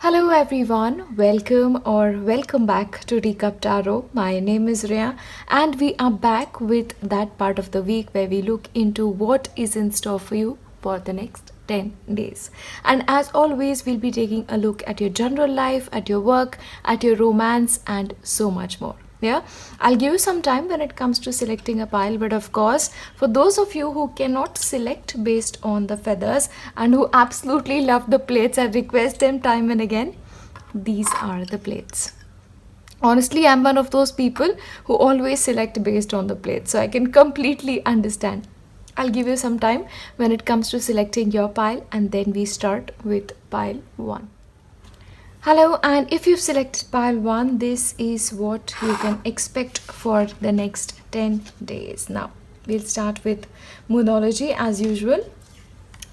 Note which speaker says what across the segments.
Speaker 1: Hello everyone, welcome back to Teacup Tarot. My name is Reya and we are back with that part of the week where we look into what is in store for you for the next 10 days. And as always, we'll be taking a look at your general life, at your work, at your romance, and so much more. Yeah, I'll give you some time when it comes to selecting a pile, but of course, for those of you who cannot select based on the feathers and who absolutely love the plates, I request them time and again. These are the plates. Honestly, I'm one of those people who always select based on the plate, so I can completely understand. I'll give you some time when it comes to selecting your pile, and then we start with pile 1. Hello, and if you've selected pile 1, this is what you can expect for the next 10 days. Now, we'll start with Moonology as usual.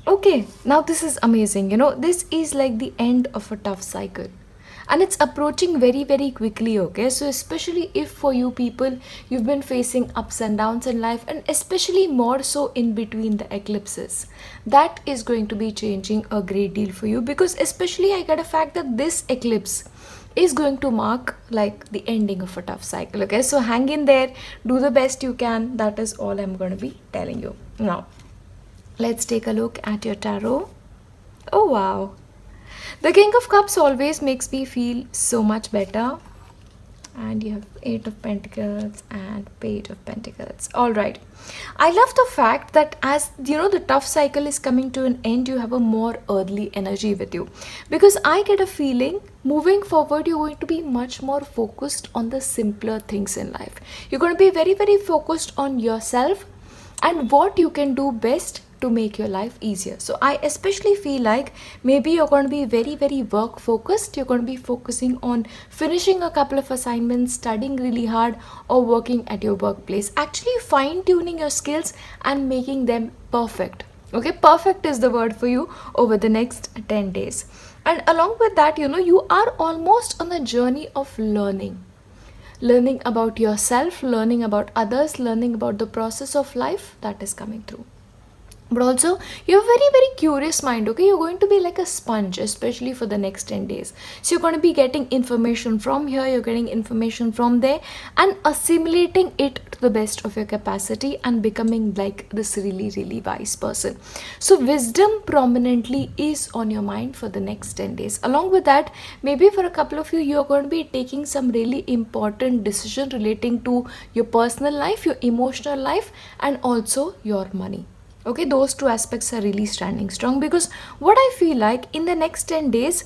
Speaker 1: Okay, now this is amazing. This is like the end of a tough cycle. And it's approaching very, very quickly, okay? So, especially if for you people, you've been facing ups and downs in life, and especially more so in between the eclipses, that is going to be changing a great deal for you because, especially, I get a fact that this eclipse is going to mark like the ending of a tough cycle, okay? So, hang in there, do the best you can. That is all I'm going to be telling you. Now, let's take a look at your tarot. Oh, wow. The King of Cups always makes me feel so much better. And you have 8 of Pentacles and Page of Pentacles. Alright. I love the fact that as the tough cycle is coming to an end, you have a more earthly energy with you. Because I get a feeling moving forward, you're going to be much more focused on the simpler things in life. You're going to be very, very focused on yourself and what you can do best to make your life easier. So I especially feel like maybe you're going to be very, very work focused. You're going to be focusing on finishing a couple of assignments, studying really hard, or working at your workplace. Actually fine tuning your skills and making them perfect. Okay, perfect is the word for you over the next 10 days. And along with that, you are almost on a journey of learning about yourself, learning about others, learning about the process of life that is coming through. But also, you have a very, very curious mind, okay? You're going to be like a sponge, especially for the next 10 days. So you're going to be getting information from here, you're getting information from there, and assimilating it to the best of your capacity and becoming like this really, really wise person. So wisdom prominently is on your mind for the next 10 days. Along with that, maybe for a couple of you, you're going to be taking some really important decision relating to your personal life, your emotional life, and also your money. Okay, those two aspects are really standing strong because what I feel like in the next 10 days,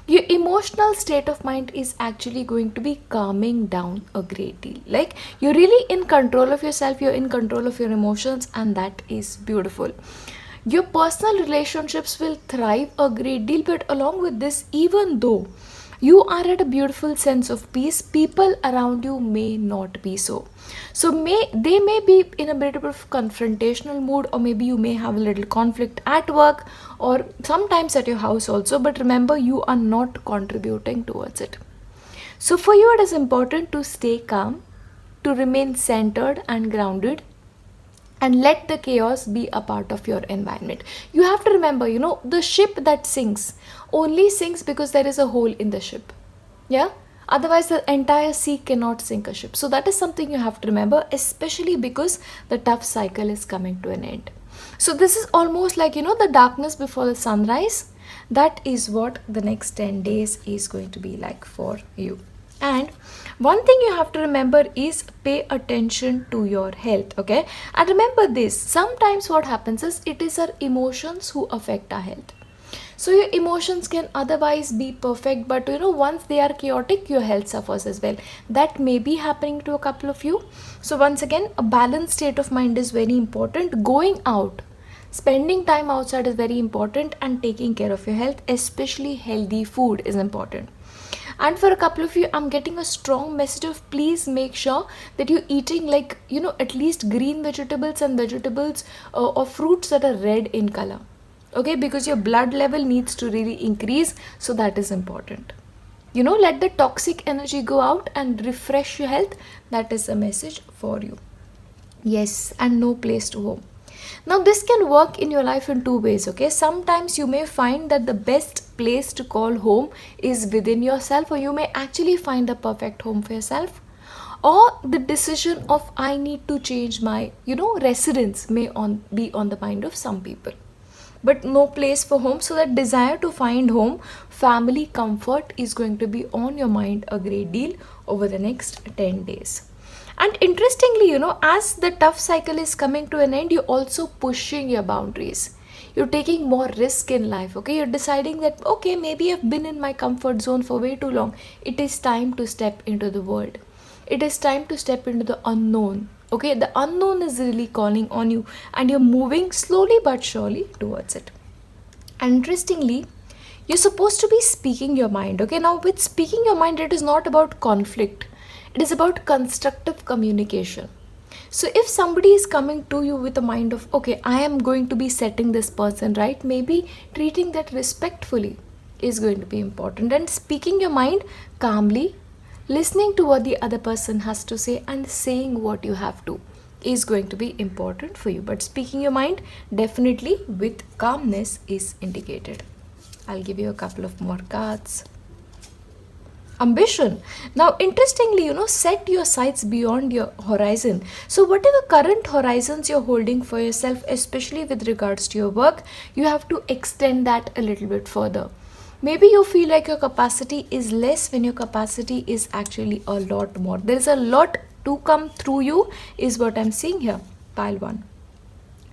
Speaker 1: your emotional state of mind is actually going to be calming down a great deal. Like you're really in control of yourself, you're in control of your emotions, and that is beautiful. Your personal relationships will thrive a great deal, but along with this, even though you are at a beautiful sense of peace, people around you may not be so. So they may be in a bit of confrontational mood, or maybe you may have a little conflict at work or sometimes at your house also, but remember, you are not contributing towards it. So for you, it is important to stay calm, to remain centered and grounded, and let the chaos be a part of your environment. You have to remember, the ship that sinks only sinks because there is a hole in the ship. Yeah? Otherwise, the entire sea cannot sink a ship. So that is something you have to remember, especially because the tough cycle is coming to an end. So this is almost like, the darkness before the sunrise. That is what the next 10 days is going to be like for you. And one thing you have to remember is pay attention to your health, okay? And remember this, sometimes what happens is it is our emotions who affect our health. So your emotions can otherwise be perfect, but once they are chaotic, your health suffers as well. That may be happening to a couple of you. So once again, a balanced state of mind is very important. Going out, spending time outside is very important, and taking care of your health, especially healthy food, is important. And for a couple of you, I'm getting a strong message of please make sure that you're eating at least green vegetables and vegetables or fruits that are red in color. Okay, because your blood level needs to really increase, so that is important. Let the toxic energy go out and refresh your health. That is a message for you. Yes, and no place to home. Now, this can work in your life in two ways, okay? Sometimes you may find that the best place to call home is within yourself, or you may actually find the perfect home for yourself. Or the decision of I need to change my, residence may be on the mind of some people. But no place for home, so that desire to find home, family comfort is going to be on your mind a great deal over the next 10 days. And interestingly, as the tough cycle is coming to an end, you're also pushing your boundaries. You're taking more risk in life, okay? You're deciding that, okay, maybe I've been in my comfort zone for way too long. It is time to step into the world. It is time to step into the unknown, okay? The unknown is really calling on you, and you're moving slowly but surely towards it. And interestingly, you're supposed to be speaking your mind, okay? Now, with speaking your mind, it is not about conflict. It is about constructive communication. So if somebody is coming to you with a mind of, okay, I am going to be setting this person right, maybe treating that respectfully is going to be important. And speaking your mind calmly, listening to what the other person has to say and saying what you have to is going to be important for you. But speaking your mind definitely with calmness is indicated. I'll give you a couple of more cards. Ambition. Now, interestingly, set your sights beyond your horizon. So whatever current horizons you're holding for yourself, especially with regards to your work, you have to extend that a little bit further. Maybe you feel like your capacity is less when your capacity is actually a lot more. There is a lot to come through you is what I'm seeing here. Pile 1.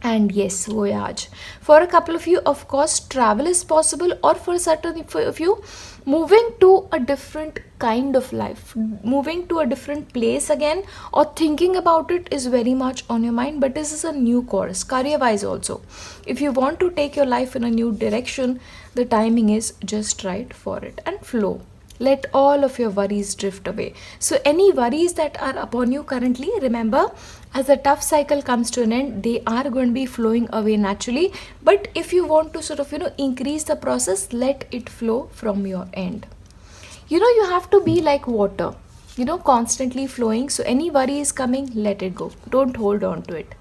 Speaker 1: And yes, voyage. For a couple of you, of course, travel is possible, or for certain of you, moving to a different kind of life, moving to a different place again, or thinking about it is very much on your mind. But this is a new course, career-wise also. If you want to take your life in a new direction, the timing is just right for it. And flow. Let all of your worries drift away. So any worries that are upon you currently, remember, as the tough cycle comes to an end, they are going to be flowing away naturally. But if you want to sort of, increase the process, let it flow from your end. You have to be like water, constantly flowing. So any worry is coming, let it go. Don't hold on to it.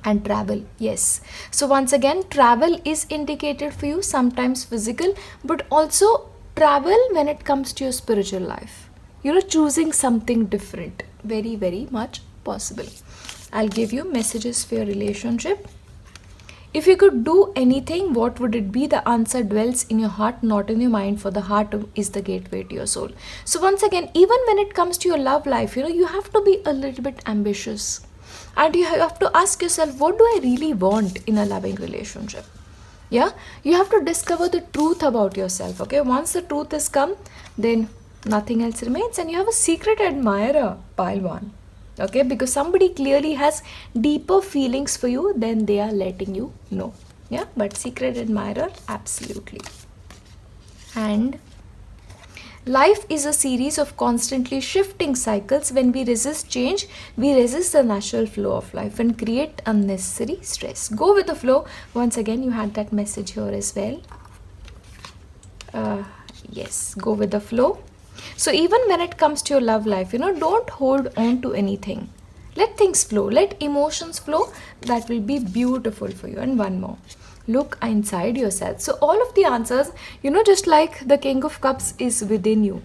Speaker 1: And travel, yes. So once again, travel is indicated for you, sometimes physical, but also travel when it comes to your spiritual life. Choosing something different. Very, very much possible. I'll give you messages for your relationship. If you could do anything, what would it be? The answer dwells in your heart, not in your mind, for the heart is the gateway to your soul. So once again, even when it comes to your love life, you have to be a little bit ambitious. And you have to ask yourself, what do I really want in a loving relationship? Yeah, you have to discover the truth about yourself, okay? Once the truth is come, then nothing else remains, and you have a secret admirer, pile 1, okay? Because somebody clearly has deeper feelings for you than they are letting you know, yeah? But secret admirer, absolutely. And life is a series of constantly shifting cycles. When we resist change, we resist the natural flow of life and create unnecessary stress. Go with the flow. Once again, you had that message here as well. Yes, go with the flow. So even when it comes to your love life, don't hold on to anything. Let things flow. Let emotions flow. That will be beautiful for you. And one more. Look inside yourself. So all of the answers, just like the King of Cups is within you.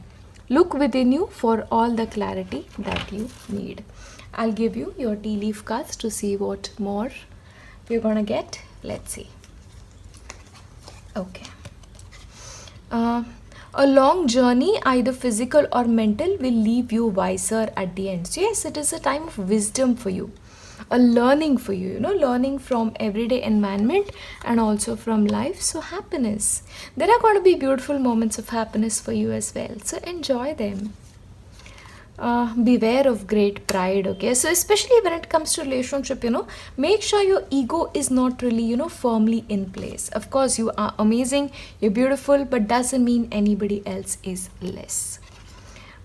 Speaker 1: Look within you for all the clarity that you need. I'll give you your tea leaf cards to see what more we're gonna get. Let's see. Okay. A long journey, either physical or mental, will leave you wiser at the end. So yes, it is a time of wisdom for you. A learning for you, learning from everyday environment and also from life. So happiness. There are going to be beautiful moments of happiness for you as well. So enjoy them. Beware of great pride, okay? So especially when it comes to relationship, make sure your ego is not really, firmly in place. Of course, you are amazing, you're beautiful, but doesn't mean anybody else is less.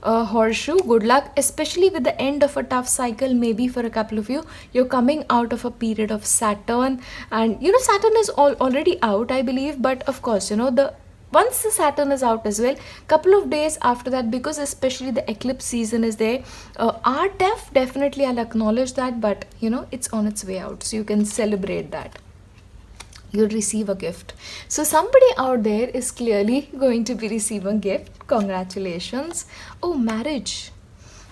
Speaker 1: Horseshoe, good luck, especially with the end of a tough cycle. Maybe for a couple of you, you're coming out of a period of Saturn, and Saturn is already out, I believe, but of course, the Once the Saturn is out as well, couple of days after that, because especially the eclipse season is there, definitely I'll acknowledge that, but it's on its way out, so you can celebrate that. You'll receive a gift. So somebody out there is clearly going to be receiving a gift. Congratulations. Oh, marriage.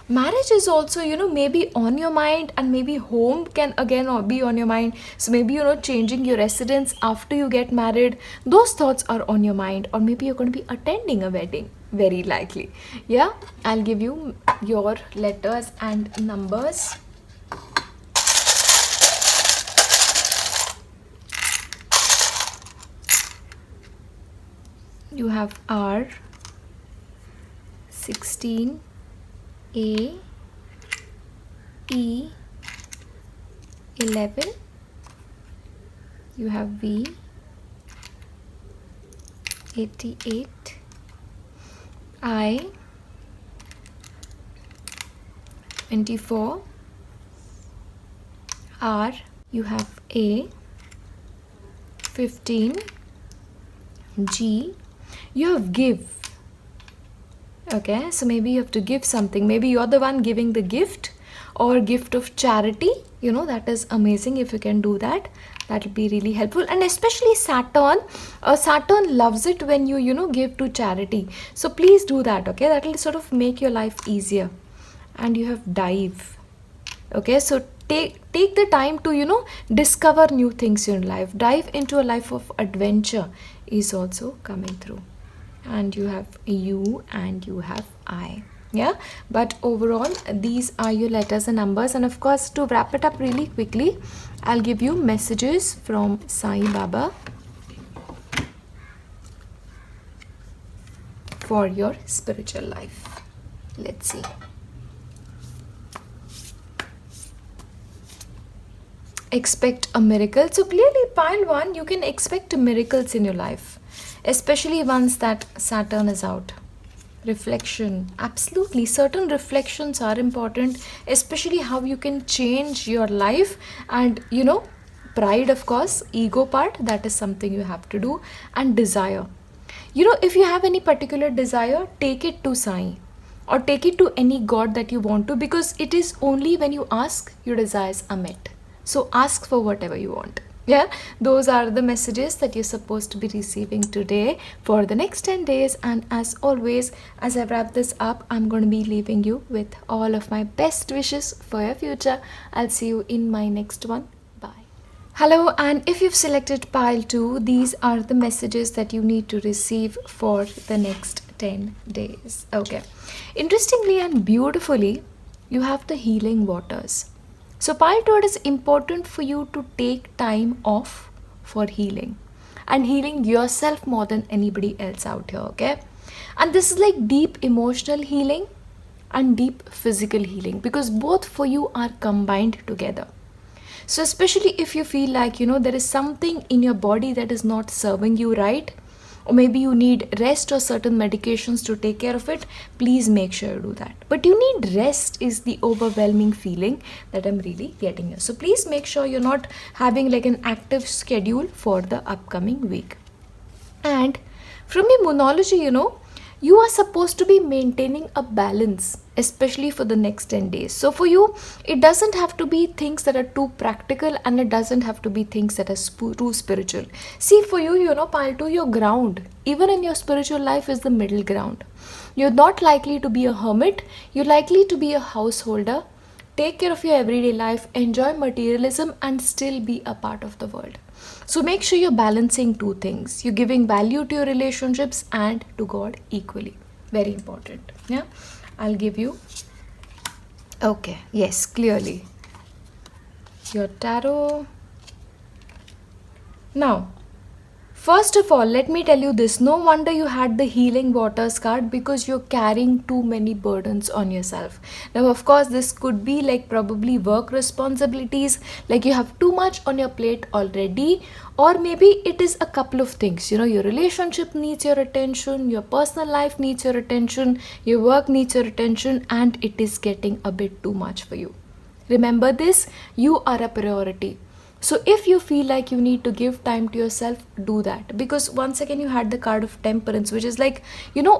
Speaker 1: Marriage is also, maybe on your mind, and maybe home can again be on your mind. So maybe, changing your residence after you get married, those thoughts are on your mind. Or maybe you're going to be attending a wedding, very likely. Yeah, I'll give you your letters and numbers. You have R, 16, A, E, 11. You have V, 88, I, 24, R. You have A, 15, G. You have give. Okay, so maybe you have to give something. Maybe you're the one giving the gift, or gift of charity. That is amazing if you can do that. That will be really helpful. And especially Saturn, Saturn loves it when you give to charity. So please do that, okay? That will sort of make your life easier. And you have dive. Okay, so take the time to discover new things in life. Dive into a life of adventure is also coming through. And you have U and you have I. Yeah, but overall these are your letters and numbers. And of course, to wrap it up really quickly, I'll give you messages from Sai Baba for your spiritual life. Let's see. Expect a miracle. So clearly, pile 1, you can expect miracles in your life, especially once that Saturn is out. Reflection, absolutely. Certain reflections are important, especially how you can change your life. And pride, of course, ego part, that is something you have to do. And desire, if you have any particular desire, take it to Sai, or take it to any god that you want to, because it is only when you ask, your desires are met. So ask for whatever you want. Yeah, those are the messages that you're supposed to be receiving today for the next 10 days. And as always, as I wrap this up, I'm going to be leaving you with all of my best wishes for your future. I'll see you in my next one. Bye. Hello, and if you've selected pile 2, these are the messages that you need to receive for the next 10 days. Okay. Interestingly and beautifully, you have the healing waters. So pile 2, it is important for you to take time off for healing, and healing yourself more than anybody else out here, okay? And this is like deep emotional healing and deep physical healing, because both for you are combined together. So especially if you feel like, there is something in your body that is not serving you right, or maybe you need rest or certain medications to take care of it, please make sure you do that. But you need rest is the overwhelming feeling that I'm really getting here. So please make sure you're not having like an active schedule for the upcoming week. And from your moonology, you are supposed to be maintaining a balance, especially for the next 10 days. So for you, it doesn't have to be things that are too practical, and it doesn't have to be things that are too spiritual. See, for you, pile 2, your ground, even in your spiritual life, is the middle ground. You're not likely to be a hermit. You're likely to be a householder. Take care of your everyday life, enjoy materialism, and still be a part of the world. So make sure you're balancing two things. You're giving value to your relationships and to God equally. Very important. Yeah. I'll give you. Okay. Yes, clearly. Your tarot. Now, first of all, let me tell you this. No wonder you had the healing waters card, because you're carrying too many burdens on yourself. Now, of course, this could be like probably work responsibilities, like you have too much on your plate already, or maybe it is a couple of things. Your relationship needs your attention, your personal life needs your attention, your work needs your attention, and it is getting a bit too much for you. Remember this, you are a priority. So if you feel like you need to give time to yourself, do that. Because once again, you had the card of temperance, which is like,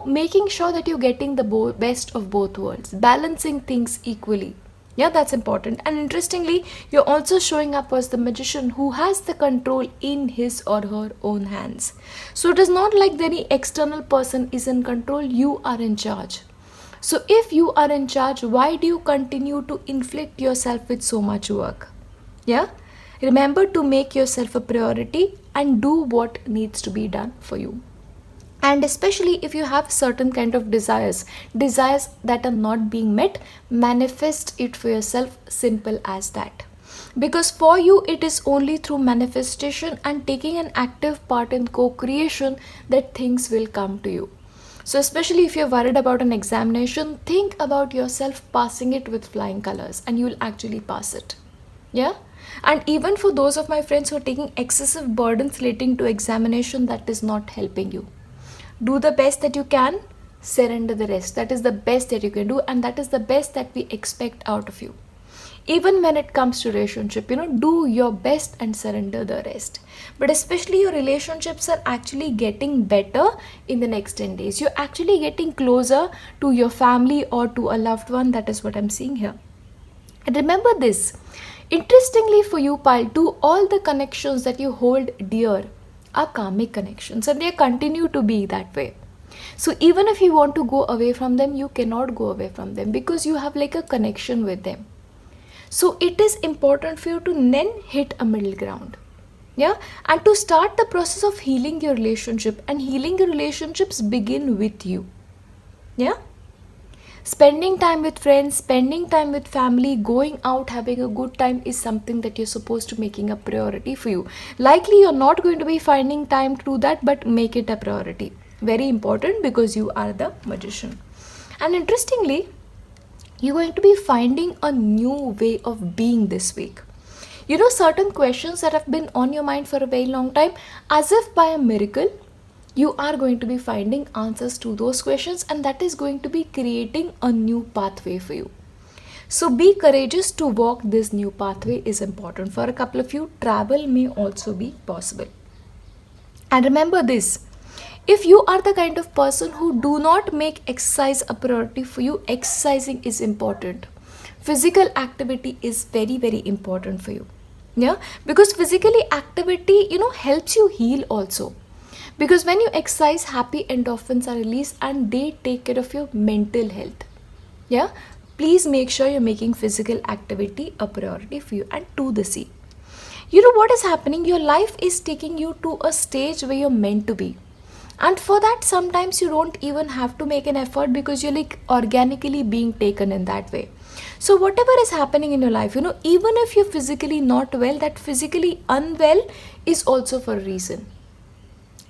Speaker 1: making sure that you're getting the best of both worlds, balancing things equally. Yeah, that's important. And interestingly, you're also showing up as the magician who has the control in his or her own hands. So it is not like any external person is in control, you are in charge. So if you are in charge, why do you continue to inflict yourself with so much work? Yeah? Remember to make yourself a priority and do what needs to be done for you. And especially if you have certain kind of desires that are not being met, manifest it for yourself, simple as that. Because for you, it is only through manifestation and taking an active part in co-creation that things will come to you. So especially if you're worried about an examination, think about yourself passing it with flying colors and you'll actually pass it. Yeah? And even for those of my friends who are taking excessive burdens relating to examination, that is not helping you. Do the best that you can, surrender the rest. That is the best that you can do, and that is the best that we expect out of you. Even when it comes to relationship, do your best and surrender the rest. But especially your relationships are actually getting better in the next 10 days. You're actually getting closer to your family or to a loved one. That is what I'm seeing here. And remember this. Interestingly for you, Pile, too, all the connections that you hold dear are karmic connections and they continue to be that way. So even if you want to go away from them, you cannot go away from them because you have like a connection with them. So it is important for you to then hit a middle ground. Yeah, and to start the process of healing your relationship, and healing your relationships begin with you. Yeah. Spending time with friends, spending time with family, going out, having a good time is something that you're supposed to making a priority for you. Likely you're not going to be finding time to do that, but make it a priority. Very important because you are the magician. And interestingly, you're going to be finding a new way of being this week. Certain questions that have been on your mind for a very long time, as if by a miracle, you are going to be finding answers to those questions, and that is going to be creating a new pathway for you. So be courageous to walk this new pathway is important. For a couple of you, travel may also be possible. And remember this, if you are the kind of person who do not make exercise a priority for you, exercising is important. Physical activity is very, very important for you. Yeah, because physically activity, helps you heal also. Because when you exercise, happy endorphins are released and they take care of your mental health. Yeah, please make sure you're making physical activity a priority for you. And to the sea, what is happening? Your life is taking you to a stage where you're meant to be. And for that, sometimes you don't even have to make an effort because you're like organically being taken in that way. So whatever is happening in your life, even if you're physically not well, that physically unwell is also for a reason.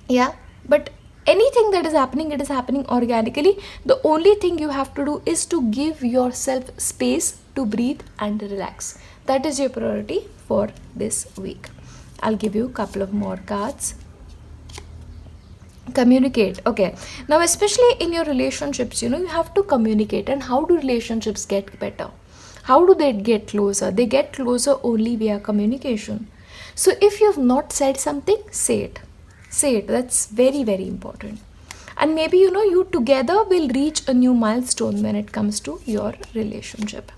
Speaker 1: Yeah, but anything that is happening, it is happening organically. The only thing you have to do is to give yourself space to breathe and relax. That is your priority for this week. I'll give you a couple of more cards. Communicate. Okay, now especially in your relationships, you have to communicate. And how do relationships get better? How do they get closer? They get closer only via communication. So if you have not said something, say it. Say it. That's very, very important. And maybe you together will reach a new milestone when it comes to your relationship.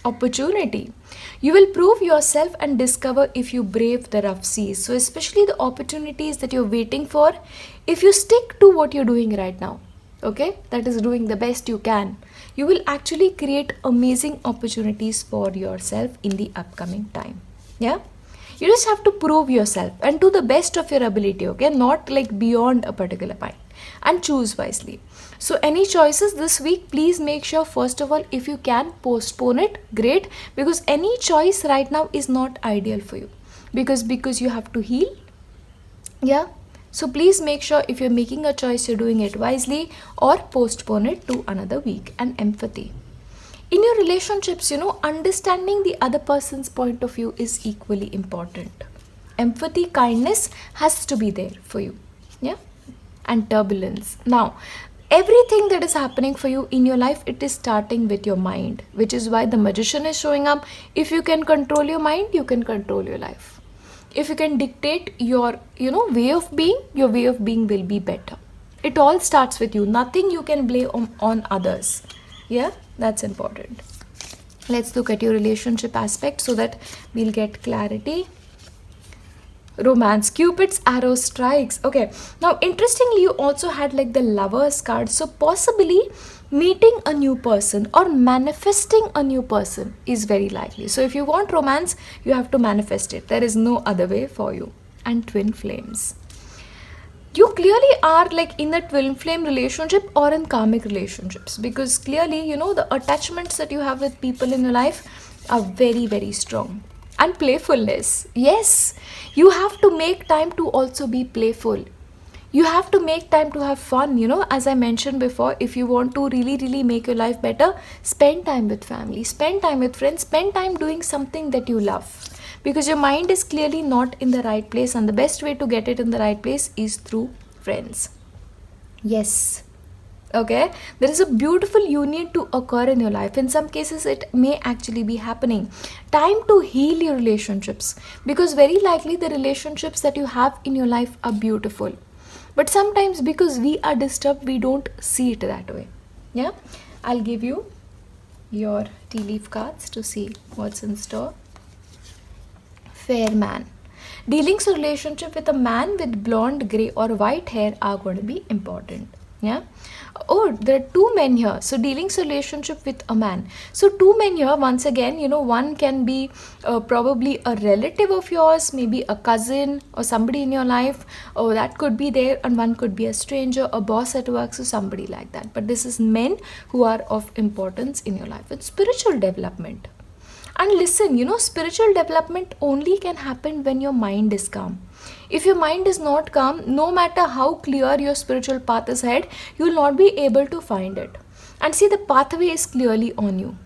Speaker 1: Opportunity. You will prove yourself and discover if you brave the rough seas. So especially the opportunities that you're waiting for, if you stick to what you're doing right now, okay, that is doing the best you can, you will actually create amazing opportunities for yourself in the upcoming time. Yeah, you just have to prove yourself and to the best of your ability, okay, not like beyond a particular point, and choose wisely. So any choices this week, please make sure first of all, if you can postpone it, great, because any choice right now is not ideal for you because you have to heal. Yeah, so please make sure if you're making a choice, you're doing it wisely, or postpone it to another week. And empathy. In your relationships, understanding the other person's point of view is equally important. Empathy, kindness has to be there for you. Yeah, and turbulence. Now, everything that is happening for you in your life, it is starting with your mind, which is why the magician is showing up. If you can control your mind, you can control your life. if you can dictate your way of being, your way of being will be better. It all starts with you. Nothing you can blame on others. Yeah, that's important. Let's look at your relationship aspect so that we'll get clarity. Romance, Cupid's arrow strikes. Okay, now interestingly, you also had like the Lovers card. So possibly meeting a new person or manifesting a new person is very likely. So if you want romance, you have to manifest it. There is no other way for you. And twin flames, you clearly are like in a twin flame relationship or in karmic relationships, because clearly the attachments that you have with people in your life are very, very strong. And playfulness, yes, you have to make time to also be playful. You have to make time to have fun. As I mentioned before, if you want to really, really make your life better, spend time with family, spend time with friends, spend time doing something that you love, because your mind is clearly not in the right place, and the best way to get it in the right place is through friends. Yes. Okay, there is a beautiful union to occur in your life. In some cases it may actually be happening. Time to heal your relationships, because very likely the relationships that you have in your life are beautiful, but sometimes because we are disturbed, we don't see it that way. Yeah, I'll give you your tea leaf cards to see what's in store. Fair man. Dealings or relationship with a man with blonde, grey or white hair are going to be important. Yeah. Oh, there are two men here. So dealings or relationship with a man. So two men here, once again, one can be probably a relative of yours, maybe a cousin or somebody in your life. Oh, that could be there. And one could be a stranger, a boss at work, so somebody like that. But this is men who are of importance in your life. It's spiritual development. And listen, spiritual development only can happen when your mind is calm. If your mind is not calm, no matter how clear your spiritual path is ahead, you will not be able to find it. And see, the pathway is clearly on you.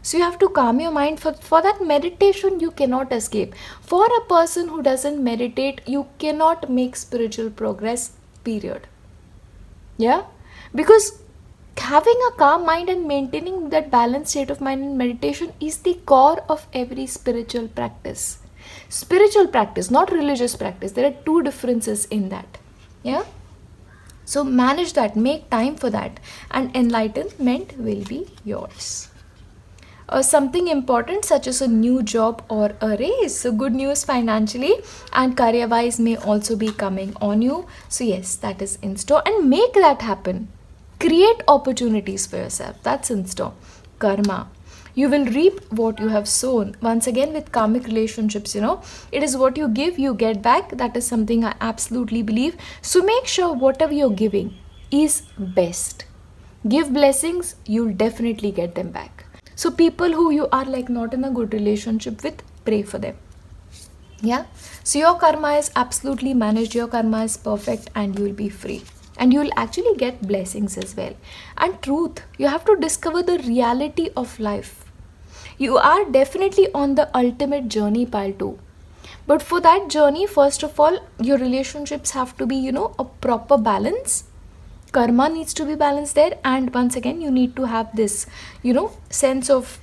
Speaker 1: So you have to calm your mind. For that meditation, you cannot escape. For a person who doesn't meditate, you cannot make spiritual progress, period. Yeah? Because having a calm mind and maintaining that balanced state of mind in meditation is the core of every spiritual practice. Spiritual practice, not religious practice. There are two differences in that. Yeah. So manage that, make time for that, and enlightenment will be yours. Something important such as a new job or a raise. So good news financially and career wise may also be coming on you. So yes, that is in store, and make that happen. Create opportunities for yourself. That's in store. Karma. You will reap what you have sown. Once again, with karmic relationships, it is what you give, you get back. That is something I absolutely believe. So make sure whatever you're giving is best. Give blessings, you'll definitely get them back. So people who you are like not in a good relationship with, pray for them. Yeah. So your karma is absolutely managed. Your karma is perfect, and you will be free. And you will actually get blessings as well. And truth, you have to discover the reality of life. You are definitely on the ultimate journey, pile 2. But for that journey, first of all, your relationships have to be, a proper balance. Karma needs to be balanced there. And once again, you need to have this, sense of,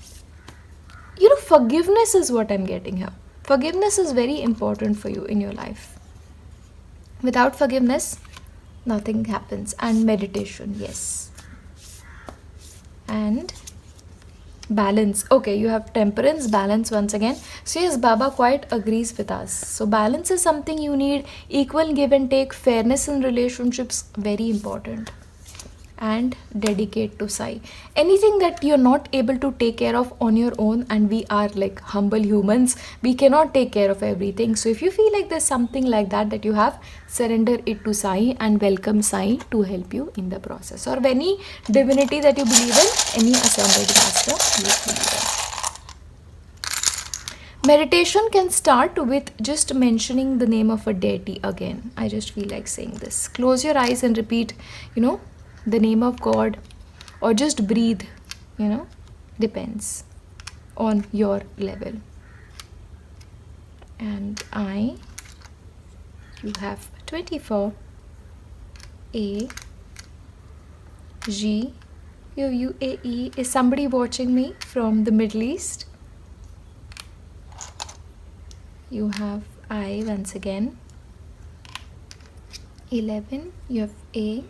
Speaker 1: forgiveness is what I'm getting here. Forgiveness is very important for you in your life. Without forgiveness, nothing happens. And meditation, yes. And balance. Okay, you have temperance, balance once again. So yes, Baba quite agrees with us. So balance is something you need. Equal give and take, fairness in relationships, very important. And dedicate to Sai. Anything that you're not able to take care of on your own, and we are like humble humans, we cannot take care of everything. So if you feel like there's something like that you have, surrender it to Sai and welcome Sai to help you in the process. Or any divinity that you believe in, any ascended master you believe in. Meditation can start with just mentioning the name of a deity again. I just feel like saying this. Close your eyes and repeat, the name of God, or just breathe, depends on your level. And you have 24 A G UAE. Is somebody watching me from the Middle East? You have I once again. 11, you have A.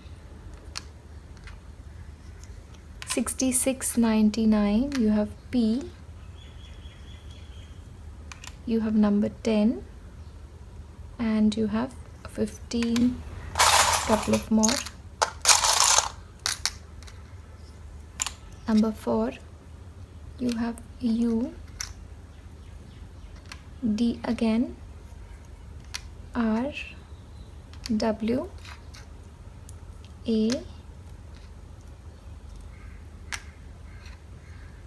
Speaker 1: 6699, you have P. You have number 10, and you have 15, couple of more. Number 4, you have U, D again, R, W, A,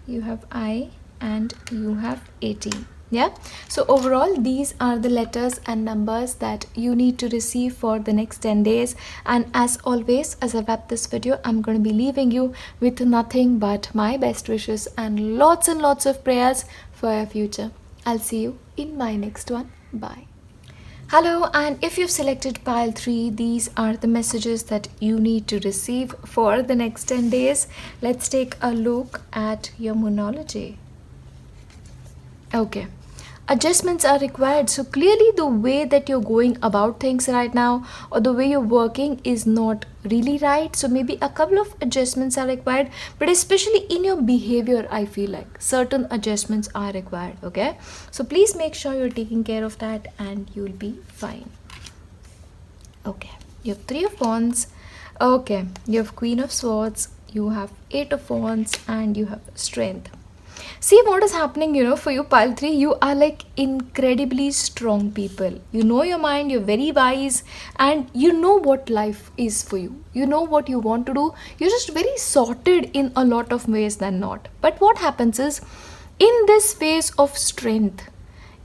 Speaker 1: you have I, and you have 18. Yeah, so overall these are the letters and numbers that you need to receive for the next 10 days. And as always, as I wrap this video, I'm going to be leaving you with nothing but my best wishes and lots of prayers for your future. I'll see you in my next one. Bye. Hello, and if you've selected pile 3, these are the messages that you need to receive for the next 10 days. Let's take a look at your moonology. Okay, adjustments are required. So clearly the way that you're going about things right now, or the way you're working, is not really right. So maybe a couple of adjustments are required, but especially in your behavior, I feel like certain adjustments are required. Okay, so please make sure you're taking care of that and you'll be fine. Okay, you have 3 of Wands. Okay, you have Queen of Swords, you have 8 of Wands, and you have Strength. See what is happening, for you, pile 3, you are like incredibly strong people. You know your mind, you're very wise, and you know what life is for you. You know what you want to do. You're just very sorted in a lot of ways than not. But what happens is, in this phase of strength,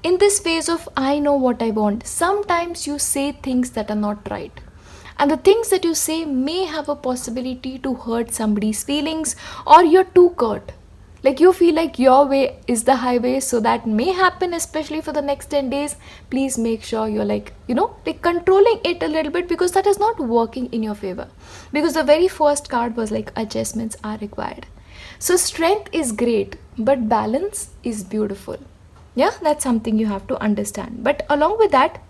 Speaker 1: in this phase of I know what I want, sometimes you say things that are not right. And the things that you say may have a possibility to hurt somebody's feelings, or you're too curt. Like you feel like your way is the highway, so that may happen, especially for the next 10 days. Please make sure you're like controlling it a little bit, because that is not working in your favor. Because the very first card was like adjustments are required. So strength is great, but balance is beautiful. Yeah, that's something you have to understand. But along with that,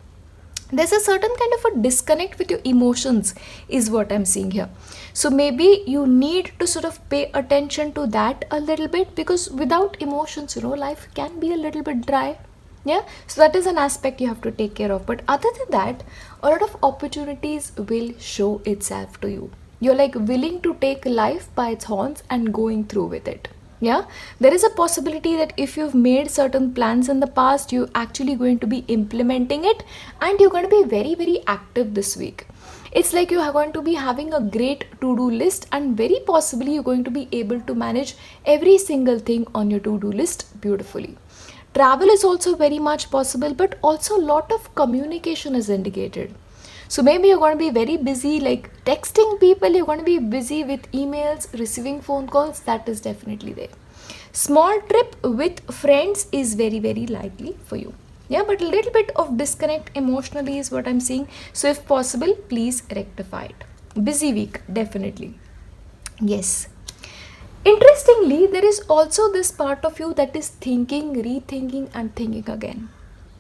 Speaker 1: there's a certain kind of a disconnect with your emotions is what I'm seeing here. So maybe you need to sort of pay attention to that a little bit, because without emotions, life can be a little bit dry. Yeah, so that is an aspect you have to take care of. But other than that, a lot of opportunities will show itself to you. You're like willing to take life by its horns and going through with it. Yeah, there is a possibility that if you've made certain plans in the past, you're actually going to be implementing it, and you're going to be very active this week. It's like you are going to be having a great to-do list, and very possibly you're going to be able to manage every single thing on your to-do list beautifully. Travel is also very much possible, but also a lot of communication is indicated. So maybe you're going to be very busy like texting people, you're going to be busy with emails, receiving phone calls, that is definitely there. Small trip with friends is very likely for you. Yeah, but a little bit of disconnect emotionally is what I'm seeing. So if possible, please rectify it. Busy week, definitely. Yes. Interestingly, there is also this part of you that is thinking, rethinking, and thinking again.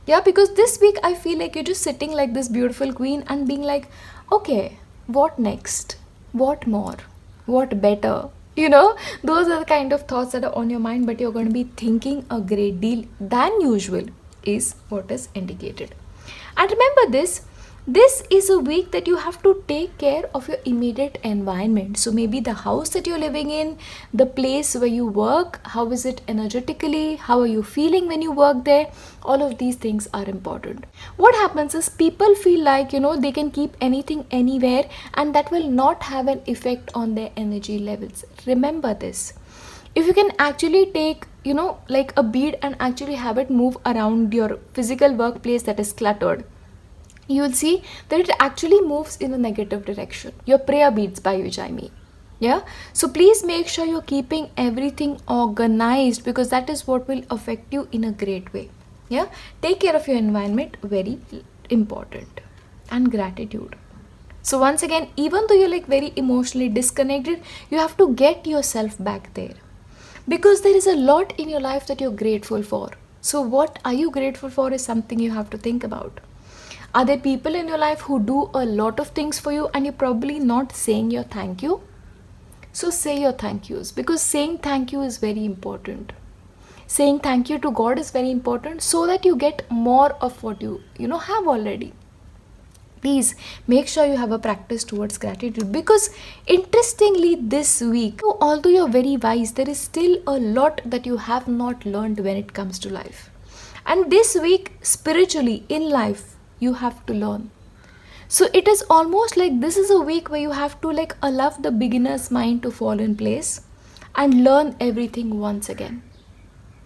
Speaker 1: Yeah, because this week I feel like you're just sitting like this beautiful queen and being like, okay, what next? What more? What better? Those are the kind of thoughts that are on your mind, but you're going to be thinking a great deal than usual is what is indicated. And remember this is a week that you have to take care of your immediate environment. So maybe the house that you're living in, the place where you work, how is it energetically, how are you feeling when you work there? All of these things are important. What happens is people feel like they can keep anything anywhere, and that will not have an effect on their energy levels. Remember this. If you can actually take like a bead and actually have it move around your physical workplace that is cluttered, you will see that it actually moves in a negative direction. Your prayer beads, by which I mean. Yeah, so please make sure you're keeping everything organized, because that is what will affect you in a great way. Yeah, take care of your environment, very important. And gratitude. So once again, even though you're like very emotionally disconnected, you have to get yourself back there, because there is a lot in your life that you're grateful for. So what are you grateful for is something you have to think about. Are there people in your life who do a lot of things for you and you're probably not saying your thank you? So say your thank yous, because saying thank you is very important. Saying thank you to God is very important so that you get more of what you know have already. Please make sure you have a practice towards gratitude, because interestingly this week, although you're very wise, there is still a lot that you have not learned when it comes to life. And this week, spiritually in life, you have to learn. So it is almost like this is a week where you have to like allow the beginner's mind to fall in place and learn everything once again.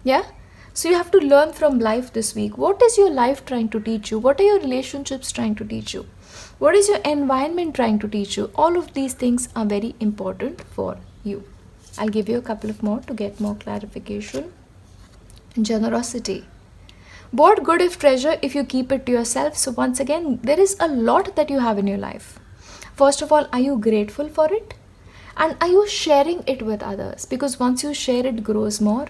Speaker 1: Yeah? So you have to learn from life this week. What is your life trying to teach you? What are your relationships trying to teach you? What is your environment trying to teach you? All of these things are very important for you. I'll give you a couple of more to get more clarification. Generosity. What good if treasure if you keep it to yourself? So once again, there is a lot that you have in your life. First of all, are you grateful for it? And are you sharing it with others? Because once you share, it grows more.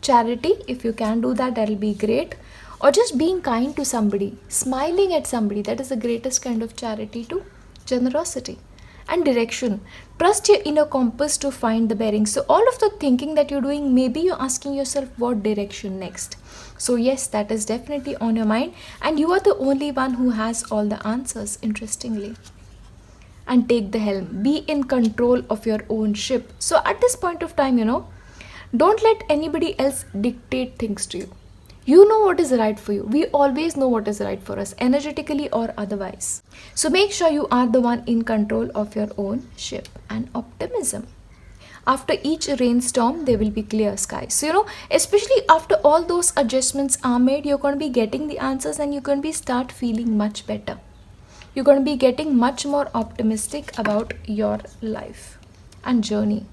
Speaker 1: Charity, if you can do that, that'll be great. Or just being kind to somebody, smiling at somebody, that is the greatest kind of charity too. Generosity. And direction. Trust your inner compass to find the bearings. So all of the thinking that you're doing, maybe you're asking yourself what direction next. So yes, that is definitely on your mind, and you are the only one who has all the answers, interestingly. And take the helm. Be in control of your own ship. So at this point of time, don't let anybody else dictate things to you. You know what is right for you. We always know what is right for us, energetically or otherwise. So make sure you are the one in control of your own ship. And optimism. After each rainstorm, there will be clear skies. So, especially after all those adjustments are made, you're going to be getting the answers and you're going to be start feeling much better. You're going to be getting much more optimistic about your life and journey.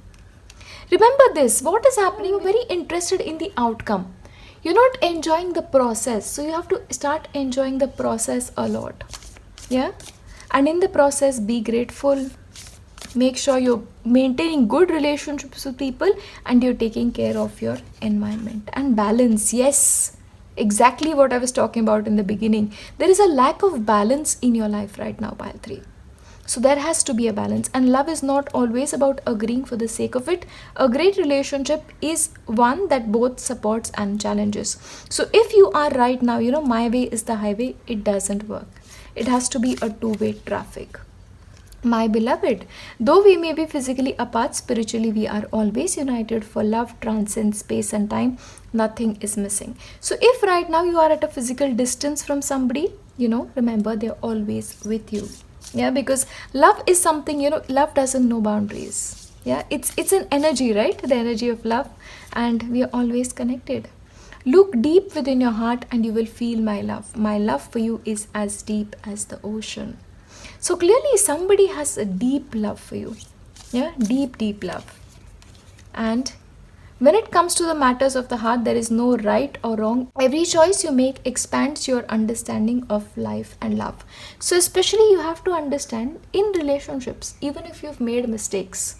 Speaker 1: Remember this, what is happening, you're very interested in the outcome. You're not enjoying the process. So you have to start enjoying the process a lot. Yeah? And in the process, be grateful. Make sure you're maintaining good relationships with people and you're taking care of your environment. And balance, yes, exactly what I was talking about in the beginning. There is a lack of balance in your life right now, pile 3. So there has to be a balance, and love is not always about agreeing for the sake of it. A great relationship is one that both supports and challenges. So if you are right now, my way is the highway, it doesn't work. It has to be a two-way traffic. My beloved, though we may be physically apart, spiritually we are always united, for love transcends space and time. Nothing is missing. So if right now you are at a physical distance from somebody, remember they're always with you. Yeah, because love is something, love doesn't know boundaries. Yeah, it's an energy, right? The energy of love, and we are always connected. Look deep within your heart and you will feel my love. My love for you is as deep as the ocean. So clearly somebody has a deep love for you. Yeah, deep, deep love. And when it comes to the matters of the heart, there is no right or wrong. Every choice you make expands your understanding of life and love. So especially you have to understand in relationships, even if you've made mistakes,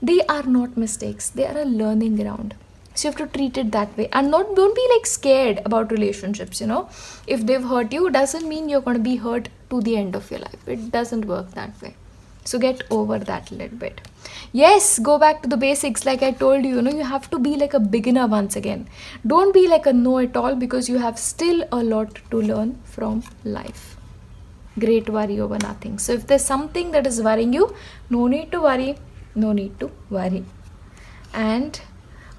Speaker 1: they are not mistakes. They are a learning ground. So you have to treat it that way, and don't be like scared about relationships. If they've hurt you, doesn't mean you're going to be hurt to the end of your life. It doesn't work that way. So get over that a little bit. Yes, go back to the basics. Like I told you, you have to be like a beginner once again. Don't be like a know-it-all, because you have still a lot to learn from life. Great worry over nothing. So if there's something that is worrying you, no need to worry. No need to worry. And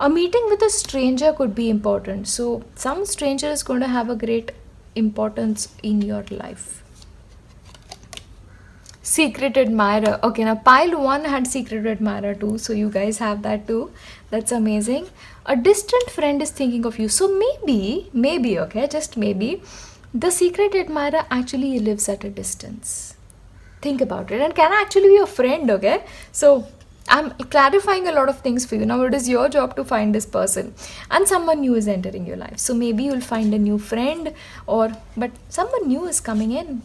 Speaker 1: a meeting with a stranger could be important. So some stranger is going to have a great importance in your life. Secret admirer. Okay, now pile 1 had secret admirer too. So you guys have that too. That's amazing. A distant friend is thinking of you. So maybe, okay, just maybe, the secret admirer actually lives at a distance. Think about it, and can actually be a friend, okay? So I'm clarifying a lot of things for you. Now it is your job to find this person, and someone new is entering your life. So maybe you'll find a new friend, but someone new is coming in.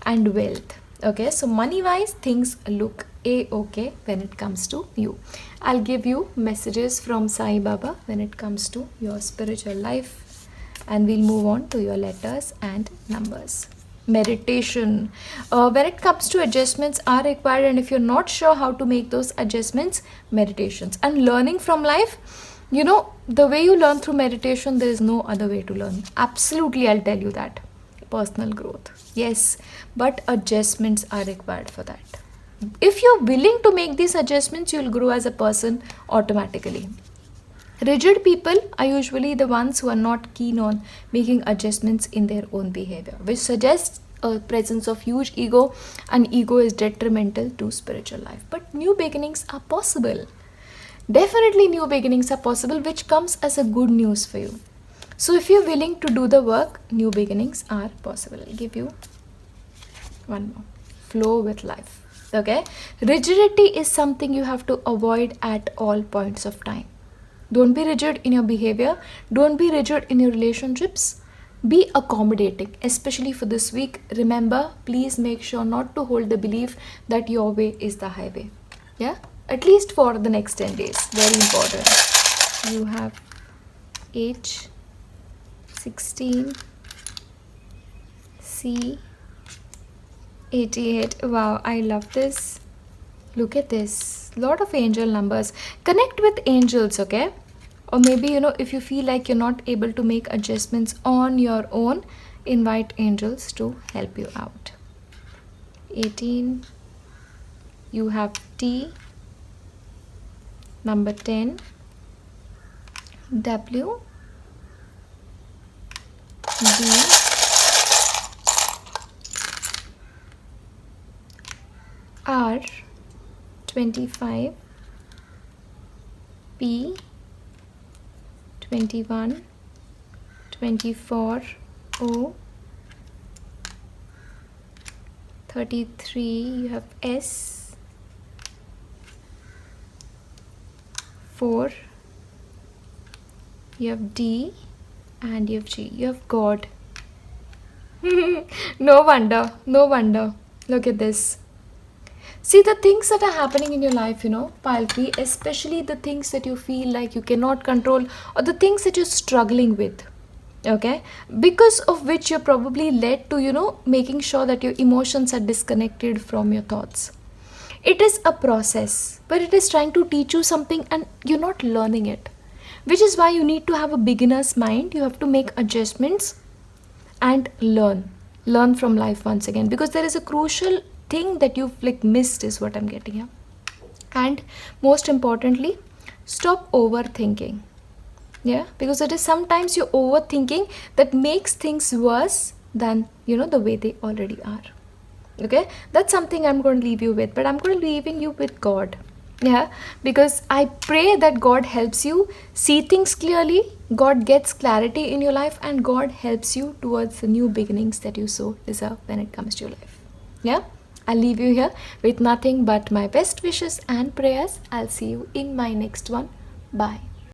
Speaker 1: And wealth. Okay, so money wise things look a-okay when it comes to you. I'll give you messages from Sai Baba when it comes to your spiritual life, and we'll move on to your letters and numbers. Meditation. When it comes to adjustments are required, and if you're not sure how to make those adjustments, meditations. And learning from life, the way you learn through meditation, there is no other way to learn. Absolutely, I'll tell you that. Personal growth, yes, but adjustments are required for that. If you're willing to make these adjustments, you'll grow as a person automatically. Rigid people are usually the ones who are not keen on making adjustments in their own behavior, which suggests a presence of huge ego, and ego is detrimental to spiritual life. But new beginnings are possible. Definitely new beginnings are possible, which comes as a good news for you. So if you're willing to do the work, new beginnings are possible. I'll give you one more. Flow with life. Okay? Rigidity is something you have to avoid at all points of time. Don't be rigid in your behavior. Don't be rigid in your relationships. Be accommodating, especially for this week. Remember, please make sure not to hold the belief that your way is the highway. Yeah? At least for the next 10 days. Very important. You have H, 16, C, 88. Wow, I love this. Look at this. Lot of angel numbers. Connect with angels, okay? Or maybe, if you feel like you're not able to make adjustments on your own, invite angels to help you out. 18. You have T. Number 10. W. D. R. 25. P. 21. 24. O. 33. You have S. 4. You have D. And you have G. You have God. No wonder. Look at this. See, the things that are happening in your life, Palki, especially the things that you feel like you cannot control, or the things that you're struggling with, okay? Because of which you're probably led to, making sure that your emotions are disconnected from your thoughts. It is a process, but it is trying to teach you something and you're not learning it. Which is why you need to have a beginner's mind. You have to make adjustments and learn from life once again, because there is a crucial thing that you've missed is what I'm getting here. And most importantly, stop overthinking. Yeah, because it is sometimes you're overthinking that makes things worse than the way they already are. Okay, that's something I'm going to leave you with, but I'm going to leaving you with God. Yeah, because I pray that God helps you see things clearly, God gets clarity in your life, and God helps you towards the new beginnings that you so deserve when it comes to your life. Yeah, I'll leave you here with nothing but my best wishes and prayers. I'll see you in my next one. Bye.